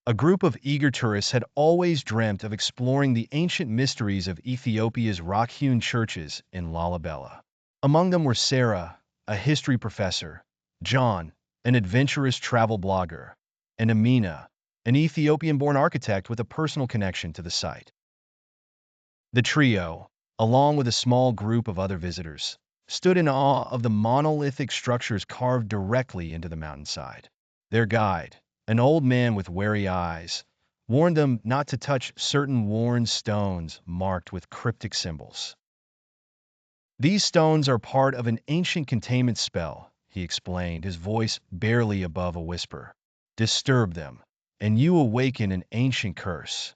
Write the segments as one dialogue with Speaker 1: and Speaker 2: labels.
Speaker 1: A group of eager tourists had always dreamt of exploring the ancient mysteries of Ethiopia's rock-hewn churches in Lalibela. Among them were Sarah, a history professor, John, an adventurous travel blogger, and Amina, an Ethiopian-born architect with a personal connection to the site. The trio, along with a small group of other visitors, stood in awe of the monolithic structures carved directly into the mountainside. Their guide, an old man with wary eyes, warned them not to touch certain worn stones marked with cryptic symbols. These stones are part of an ancient containment spell, he explained, his voice barely above a whisper. Disturb them, and you awaken an ancient curse.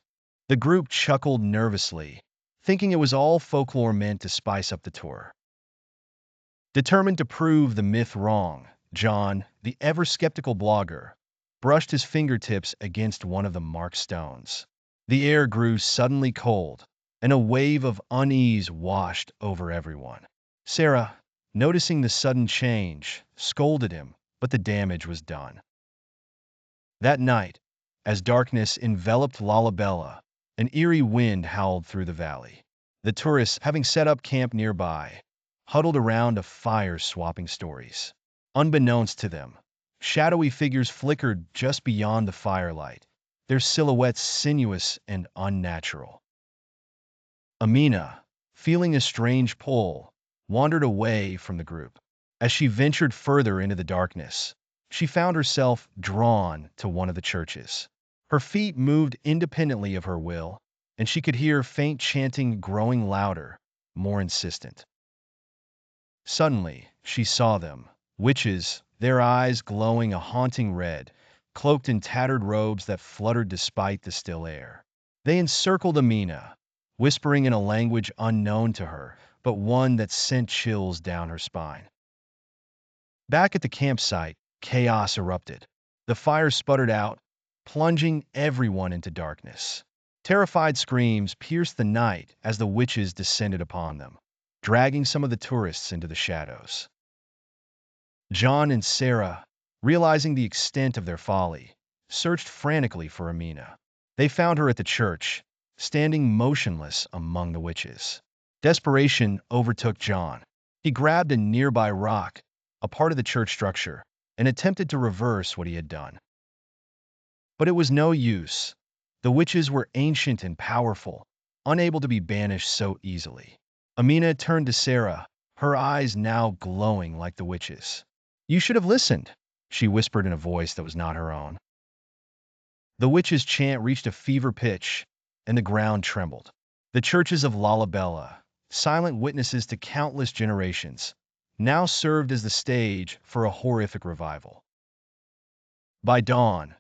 Speaker 1: The group chuckled nervously, thinking it was all folklore meant to spice up the tour. Determined to prove the myth wrong, John, the ever-skeptical blogger, brushed his fingertips against one of the marked stones. The air grew suddenly cold, and a wave of unease washed over everyone. Sarah, noticing the sudden change, scolded him, but the damage was done. That night, as darkness enveloped Lalibela, an eerie wind howled through the valley. The tourists, having set up camp nearby, huddled around a fire swapping stories. Unbeknownst to them, shadowy figures flickered just beyond the firelight, their silhouettes sinuous and unnatural. Amina, feeling a strange pull, wandered away from the group. As she ventured further into the darkness, she found herself drawn to one of the churches. Her feet moved independently of her will, and she could hear faint chanting growing louder, more insistent. Suddenly, she saw them, witches, their eyes glowing a haunting red, cloaked in tattered robes that fluttered despite the still air. They encircled Amina, whispering in a language unknown to her, but one that sent chills down her spine. Back at the campsite, chaos erupted. The fire sputtered out, plunging everyone into darkness. Terrified screams pierced the night as the witches descended upon them, dragging some of the tourists into the shadows. John and Sarah, realizing the extent of their folly, searched frantically for Amina. They found her at the church, standing motionless among the witches. Desperation overtook John. He grabbed a nearby rock, a part of the church structure, and attempted to reverse what he had done. But it was no use. The witches were ancient and powerful, unable to be banished so easily. Amina turned to Sarah, her eyes now glowing like the witches. "You should have listened," she whispered in a voice that was not her own. The witches' chant reached a fever pitch, and the ground trembled. The churches of Lalibela, silent witnesses to countless generations, now served as the stage for a horrific revival. By dawn,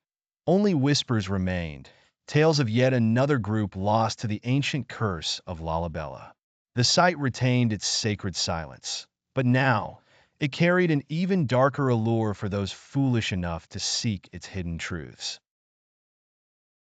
Speaker 1: only whispers remained, tales of yet another group lost to the ancient curse of Lalibela. The site retained its sacred silence, but now it carried an even darker allure for those foolish enough to seek its hidden truths.